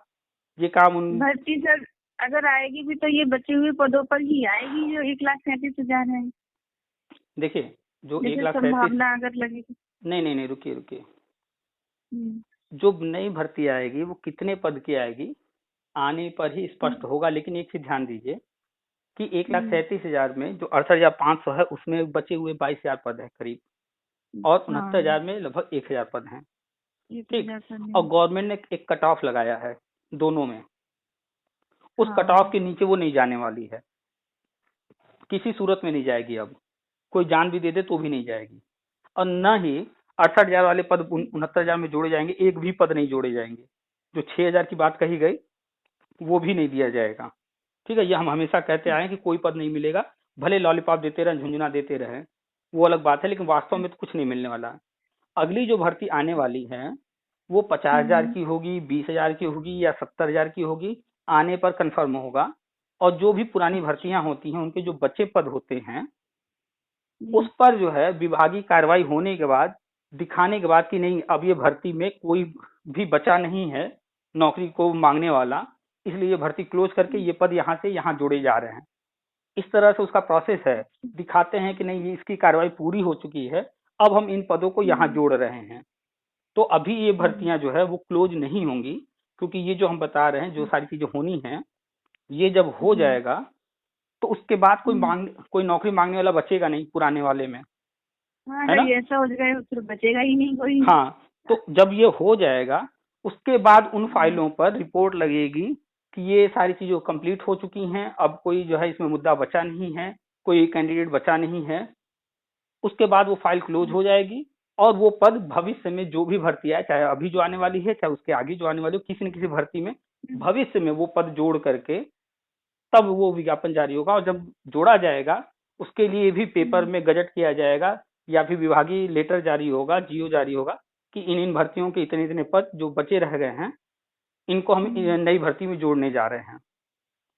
ये काम उन भर्ती सर अगर आएगी भी तो ये बचे हुए पदों पर ही आएगी जो 1,37,000 है, देखिए जो एक जैसे लाख सैंतीस संभावना अगर लगेगी। नहीं, रुकिए रुकिए। हम्म, जो नई भर्ती आएगी वो कितने पद की आएगी आने पर ही स्पष्ट होगा। लेकिन एक चीज ध्यान दीजिए कि 1,37,000 में जो 68,500 है उसमें बचे हुए 22,000 पद है करीब, और 69,000 में लगभग 1,000 पद हैं। ठीक। और गवर्नमेंट ने एक कट ऑफ लगाया है दोनों में, उस कट ऑफ के नीचे वो नहीं जाने वाली है, किसी सूरत में नहीं जाएगी। अब कोई जान भी दे दे तो भी नहीं जाएगी। और न ही 68,000 वाले पद 69,000 में जोड़े जाएंगे, एक भी पद नहीं जोड़े जाएंगे। जो 6,000 की बात कही गई वो भी नहीं दिया जाएगा। ठीक है, ये हम हमेशा कहते आए हैं कि कोई पद नहीं मिलेगा, भले लॉलीपॉप देते रहे, झुंझुना देते रहे, वो अलग बात है, लेकिन वास्तव में तो कुछ नहीं मिलने वाला है। अगली जो भर्ती आने वाली है वो 50,000 की होगी, 20,000 की होगी या 70,000 की होगी, आने पर कंफर्म होगा। और जो भी पुरानी भर्तियां होती हैं उनके जो बचे पद होते हैं उस पर जो है विभागीय कार्रवाई होने के बाद, दिखाने के बाद कि नहीं अब ये भर्ती में कोई भी बचा नहीं है नौकरी को मांगने वाला, इसलिए ये भर्ती क्लोज करके ये पद यहाँ से यहाँ जोड़े जा रहे हैं। इस तरह से उसका प्रोसेस है। दिखाते हैं कि नहीं ये इसकी कार्रवाई पूरी हो चुकी है, अब हम इन पदों को यहाँ जोड़ रहे हैं। तो अभी ये भर्तियां जो है वो क्लोज नहीं होंगी, क्योंकि ये जो हम बता रहे हैं जो सारी चीजें होनी है, ये जब हो जाएगा तो उसके बाद कोई नौकरी मांगने वाला बचेगा नहीं पुराने वाले में, है ना। ऐसा हो जाएगा फिर बचेगा ही नहीं कोई। हाँ, तो जब ये हो जाएगा उसके बाद उन फाइलों पर रिपोर्ट लगेगी कि ये सारी चीजें कंप्लीट हो चुकी हैं, अब कोई जो है इसमें मुद्दा बचा नहीं है, कोई कैंडिडेट बचा नहीं है। उसके बाद वो फाइल क्लोज हो जाएगी और वो पद भविष्य में जो भी भर्ती है, चाहे अभी जो आने वाली है चाहे उसके आगे जो आने वाली हो, किसी न किसी भर्ती में भविष्य में वो पद जोड़ करके तब वो विज्ञापन जारी होगा। और जब जोड़ा जाएगा उसके लिए भी पेपर में गजट किया जाएगा या फिर विभागीय लेटर जारी होगा, जीओ जारी होगा कि इन भर्तियों के इतने इतने पद जो बचे रह गए हैं इनको हम नई भर्ती में जोड़ने जा रहे हैं।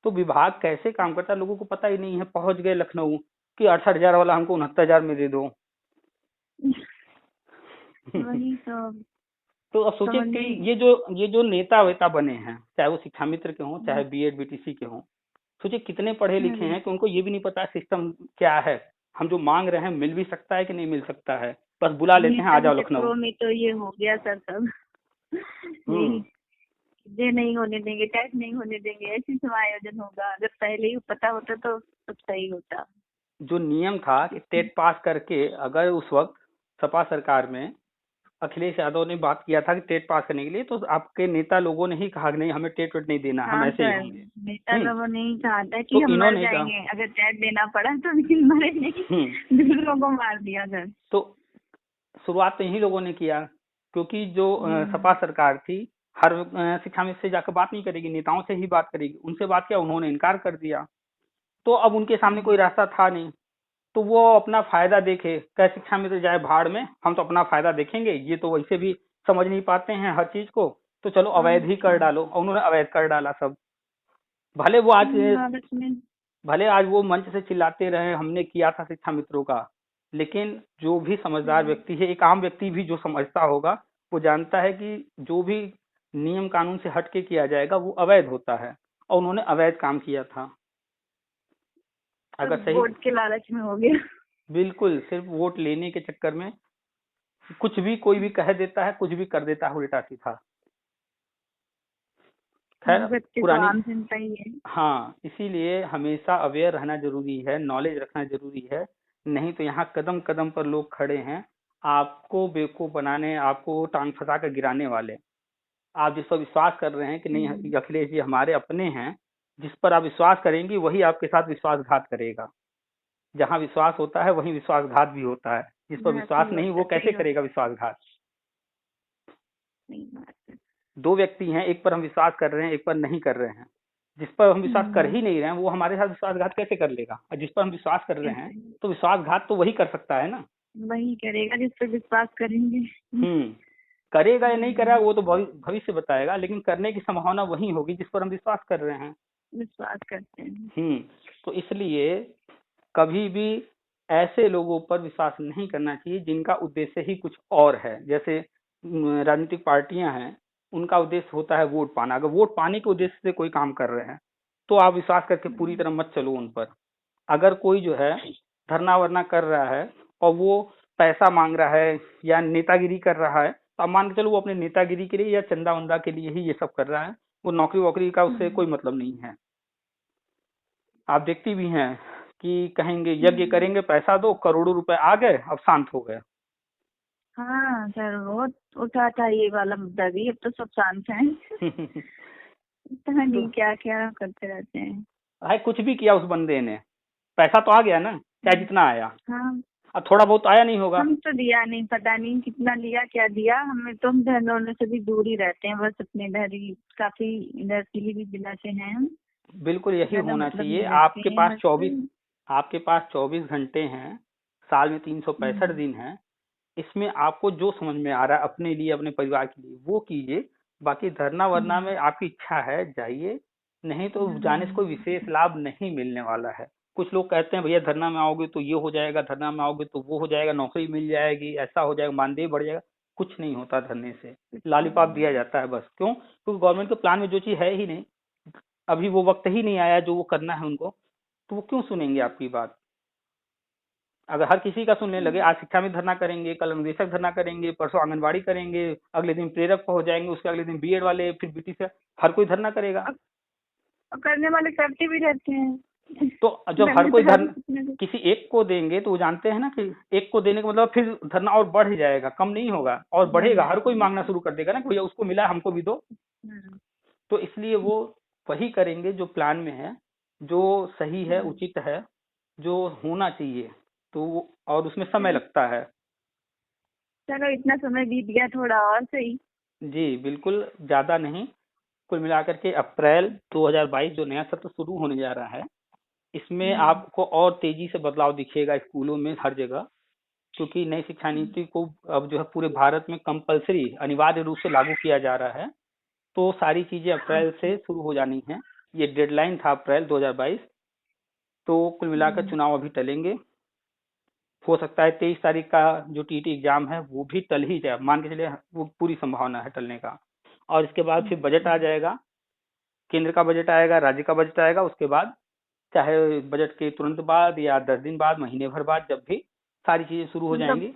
तो विभाग कैसे काम करता है लोगों को पता ही नहीं है। पहुंच गए लखनऊ कि 68,000 वाला हमको 69,000 में दे दो। वही तो अब सोचिए कि ये जो नेता वेता बने हैं, चाहे वो शिक्षा मित्र के हों चाहे बीएड बीटीसी के हों, सोचिए कितने पढ़े लिखे हैं कि उनको ये भी नहीं पता सिस्टम क्या है, हम जो मांग रहे हैं मिल भी सकता है कि नहीं मिल सकता है, बस बुला लेते हैं आ जाओ लखनऊ में। तो ये हो गया सर सब ये नहीं होने देंगे, टेस्ट नहीं होने देंगे, ऐसी समायोजन होगा। अगर पहले ही पता होता तो सब सही होता। जो नियम था कि टेट पास करके, अगर उस वक्त सपा सरकार में अखिलेश यादव ने बात किया था कि टेट पास करने के लिए, तो आपके नेता लोगों ने ही कहा नहीं हमें टेट वेट नहीं देना, हम ऐसे ही होंगे। नेता लोगों ने ही कहा था कि हम मर जाएंगे अगर टेट देना पड़ा तो, लेकिन मरे नहीं, दूसरों को मार दिया सर। तो शुरुआत तो यही लोगों ने किया, क्योंकि जो सपा सरकार थी हर शिक्षा मित्र से जाकर बात नहीं करेगी, नेताओं से ही बात करेगी। उनसे बात किया, उन्होंने इनकार कर दिया। तो अब उनके सामने कोई रास्ता था नहीं, तो वो अपना फायदा देखे, क्या शिक्षा मित्र जाए भाड़ में, हम तो अपना फायदा देखेंगे, ये तो वैसे भी समझ नहीं पाते हैं हर चीज को, तो चलो अवैध ही कर डालो। और उन्होंने अवैध कर डाला सब। भले आज वो मंच से चिल्लाते रहे हमने किया था शिक्षा मित्रों का, लेकिन जो भी समझदार व्यक्ति है, एक आम व्यक्ति भी जो समझता होगा, वो जानता है कि जो भी नियम कानून से हट के किया जाएगा वो अवैध होता है, और उन्होंने अवैध काम किया था। अगर सही वोट के लालच में हो गया, बिल्कुल सिर्फ वोट लेने के चक्कर में कुछ भी कोई भी कह देता है, कुछ भी कर देता है उल्टा सीधा। खैर पुरानी हाँ, इसीलिए हमेशा अवेयर रहना जरूरी है, नॉलेज रखना जरूरी है। नहीं तो यहाँ कदम कदम पर लोग खड़े हैं आपको बेवकूफ बनाने, आपको टांग फंसा कर गिराने वाले। आप जिस पर विश्वास कर रहे हैं कि नहीं अखिलेश जी हमारे अपने हैं, जिस पर आप विश्वास करेंगी वही आपके साथ विश्वासघात करेगा। जहाँ विश्वास होता है वहीं विश्वासघात भी होता है। जिस पर विश्वास नहीं वो कैसे करेगा विश्वासघात। दो व्यक्ति हैं, एक पर हम विश्वास कर रहे हैं, एक पर नहीं कर रहे हैं। जिस पर हम विश्वास कर ही नहीं रहे हैं वो हमारे साथ विश्वासघात कैसे कर लेगा। और जिस पर हम विश्वास कर रहे हैं तो विश्वासघात तो वही कर सकता है ना, वही करेगा जिस पर विश्वास करेंगे। करेगा या नहीं करेगा वो तो भविष्य बताएगा, लेकिन करने की संभावना वही होगी जिस पर हम विश्वास कर रहे हैं, विश्वास करते हैं। तो इसलिए कभी भी ऐसे लोगों पर विश्वास नहीं करना चाहिए जिनका उद्देश्य ही कुछ और है। जैसे राजनीतिक पार्टियां हैं, उनका उद्देश्य होता है वोट पाना। अगर वोट पाने के उद्देश्य से कोई काम कर रहे हैं तो आप विश्वास करके पूरी तरह मत चलो उन पर। अगर कोई जो है धरना वरना कर रहा है और वो पैसा मांग रहा है या नेतागिरी कर रहा है, तो आप मान के चलो वो अपने नेतागिरी के लिए या चंदा वंदा के लिए ही ये सब कर रहा है। वो नौकरी वोकरी का उससे कोई मतलब नहीं है। आप देखती भी हैं कि कहेंगे यज्ञ करेंगे, पैसा दो, करोड़ों रुपए आ गए, अब शांत हो गए। हाँ सर, बहुत उठा था ये वाला मुद्दा भी, अब तो सब शांत हैं। पता नहीं क्या क्या करते रहते हैं। भाई कुछ भी किया उस बंदे ने, पैसा तो आ गया ना, चाहे जितना आया। हाँ, अब थोड़ा बहुत आया नहीं होगा। हम तो दिया नहीं, पता नहीं कितना लिया क्या दिया। हमें तो हम बहन लोगों से भी दूर ही रहते हैं, बस अपने इधर ही, काफी इधर पीलीभीत जिला से हैं हम। बिल्कुल यही ज्यादा होना मतलब चाहिए। नहीं रखते हैं बस। आपके पास 24 घंटे हैं, साल में 365 दिन हैं। इसमें आपको जो समझ में आ रहा है अपने लिए, अपने परिवार के लिए, वो कीजिए। बाकी धरना वरना में आपकी इच्छा है जाइए, नहीं तो जाने से कोई विशेष लाभ नहीं मिलने वाला है। कुछ लोग कहते हैं भैया धरना में आओगे तो ये हो जाएगा, धरना में आओगे तो वो हो जाएगा, नौकरी मिल जाएगी, ऐसा हो जाएगा, मानदेय बढ़ जाएगा। कुछ नहीं होता धरने से, लॉलीपॉप दिया जाता है बस। क्यों? क्योंकि गवर्नमेंट के प्लान में जो चीज है ही नहीं, अभी वो वक्त ही नहीं आया जो वो करना है उनको, तो वो क्यों सुनेंगे आपकी बात? अगर हर किसी का सुनने लगे, आज शिक्षा में धरना करेंगे, कल अनुदेशक धरना करेंगे, परसों आंगनबाड़ी करेंगे, अगले दिन प्रेरक हो जाएंगे, उसके अगले दिन बीएड वाले, फिर बीटी से, हर कोई धरना करेगा। और करने वाले करते भी रहते हैं। तो जब हर कोई धरना धरना किसी एक को देंगे तो वो जानते हैं ना कि एक को देने का मतलब फिर धरना और बढ़ जाएगा, कम नहीं होगा, और बढ़ेगा। हर कोई मांगना शुरू कर देगा ना, भैया उसको मिला हमको भी दो। तो इसलिए वो वही करेंगे जो प्लान में है, जो सही है, उचित है, जो होना चाहिए। तो और उसमें समय लगता है। चलो इतना समय बीत गया, थोड़ा और सही। जी बिल्कुल, ज्यादा नहीं। कुल मिलाकर के अप्रैल 2022 जो नया सत्र शुरू होने जा रहा है, इसमें आपको और तेजी से बदलाव दिखेगा स्कूलों में हर जगह। क्योंकि नई शिक्षा नीति को अब जो है पूरे भारत में कंपलसरी, अनिवार्य रूप से लागू किया जा रहा है। तो सारी चीजें अप्रैल से शुरू हो जानी है। ये डेडलाइन था अप्रैल 2022। तो कुल मिलाकर चुनाव अभी टलेंगे। हो सकता है 23 तारीख का जो टीटी एग्जाम है वो भी टल ही जाए, मान के चलिए, वो पूरी संभावना है टलने का। और इसके बाद फिर बजट आ जाएगा, केंद्र का बजट आएगा, राज्य का बजट आएगा। उसके बाद चाहे बजट के तुरंत बाद या 10 दिन बाद, महीने भर बाद, जब भी सारी चीजें शुरू हो मतलब जाएंगी।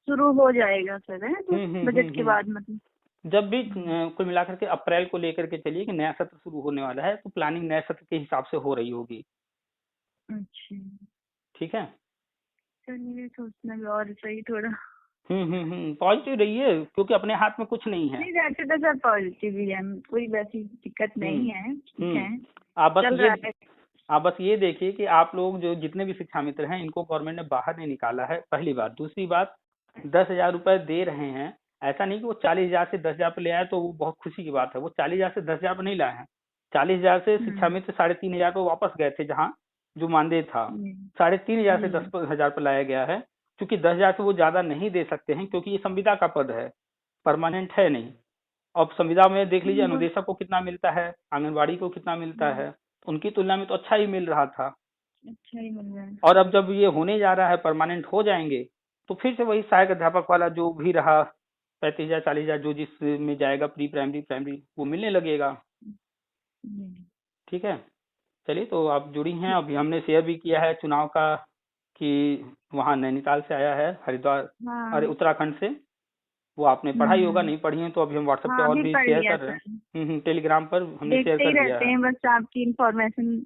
शुरू हो जाएगा सर, है बजट के बाद मतलब। जब भी कुल मिलाकर के अप्रैल को लेकर के चलिए कि नया सत्र शुरू होने वाला है, तो प्लानिंग नए सत्र के हिसाब से हो रही होगी। अच्छा, ठीक है। चलिए सोचना भी और सही थोड़ा। पॉजिटिव रहिए, क्योंकि अपने हाथ में कुछ नहीं है। नहीं, वैसे तो सर पॉजिटिव ही है, कोई वैसी दिक्कत नहीं है, ठीक है, आप चल रहा है। बस ये देखिए कि आप लोग जो जितने भी शिक्षा मित्र हैं, इनको गवर्नमेंट ने बाहर नहीं निकाला है, पहली बात। दूसरी बात, 10,000 रुपए दे रहे हैं, ऐसा नहीं कि वो 40,000 से 10,000 पे ले आए तो वो बहुत खुशी की बात है। वो 40,000 से 10,000 पे नहीं लाए हैं। 40,000 से शिक्षा मित्र 3,500 पे वापस गए थे, जहाँ जो मानदेय था 3,500 से 10,000 पे लाया गया है। क्योंकि 10,000 से वो ज्यादा नहीं दे सकते हैं, क्योंकि ये संविदा का पद है, परमानेंट है नहीं। अब संविदा में देख लीजिए अनुदेशक को कितना मिलता है, आंगनबाड़ी को कितना मिलता है, उनकी तुलना में तो अच्छा ही मिल रहा था। अच्छा ही मिल रहा है। और अब जब ये होने जा रहा है, परमानेंट हो जाएंगे, तो फिर से वही सहायक अध्यापक वाला जो भी रहा 35,000 40,000 जो जिस में जाएगा, प्री प्राइमरी प्राइमरी, वो मिलने लगेगा। ठीक है। चलिए, तो आप जुड़ी हैं। अभी हमने शेयर भी किया है चुनाव का, कि वहाँ नैनीताल से आया है, हरिद्वार, अरे उत्तराखंड से। वो आपने पढ़ाई होगा, नहीं पढ़ी है तो अभी हम व्हाट्सएप पे और भी शेयर कर रहे हैं। टेलीग्राम पर हमने शेयर कर दिया है। बस आपकी इंफॉर्मेशन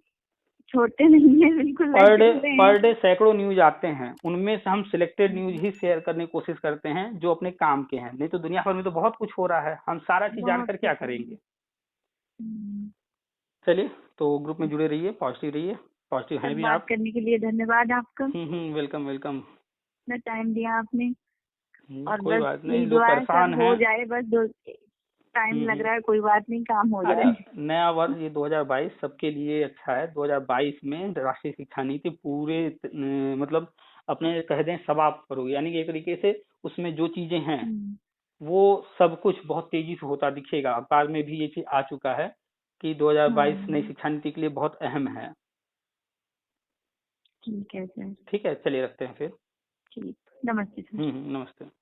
छोड़ते नहीं है बिल्कुल। पर डे सैकड़ों न्यूज आते हैं, उनमें से हम सिलेक्टेड न्यूज ही शेयर करने की कोशिश करते हैं जो अपने काम के हैं। नहीं तो दुनिया भर में तो बहुत कुछ हो रहा है, हम सारा चीज जानकर क्या करेंगे। चलिए, तो ग्रुप में जुड़े रहिए, पॉजिटिव रहिए। पॉजिटिव हैं भी आप। बात करने के लिए धन्यवाद आपका। Welcome welcome. इतना टाइम दिया आपने। और कोई बस बात नहीं, लोग परेशान हैं। हो जाए बस, दो टाइम लग रहा है, कोई बात नहीं, काम हो जाए। नया वर्ष ये 2022 सबके लिए अच्छा है। 2022 में राष्ट्रीय शिक्षा नीति पूरे मतलब अपने कह दें समाप्त पर होगी, यानी कि एक तरीके से उसमें जो चीजें हैं वो सब कुछ बहुत तेजी से होता दिखेगा। अखबार में भी ये चीज आ चुका है कि 2022 नई शिक्षा नीति के लिए बहुत अहम है। ठीक है सर। ठीक है, चलिए रखते हैं फिर। ठीक, नमस्ते सर। नमस्ते।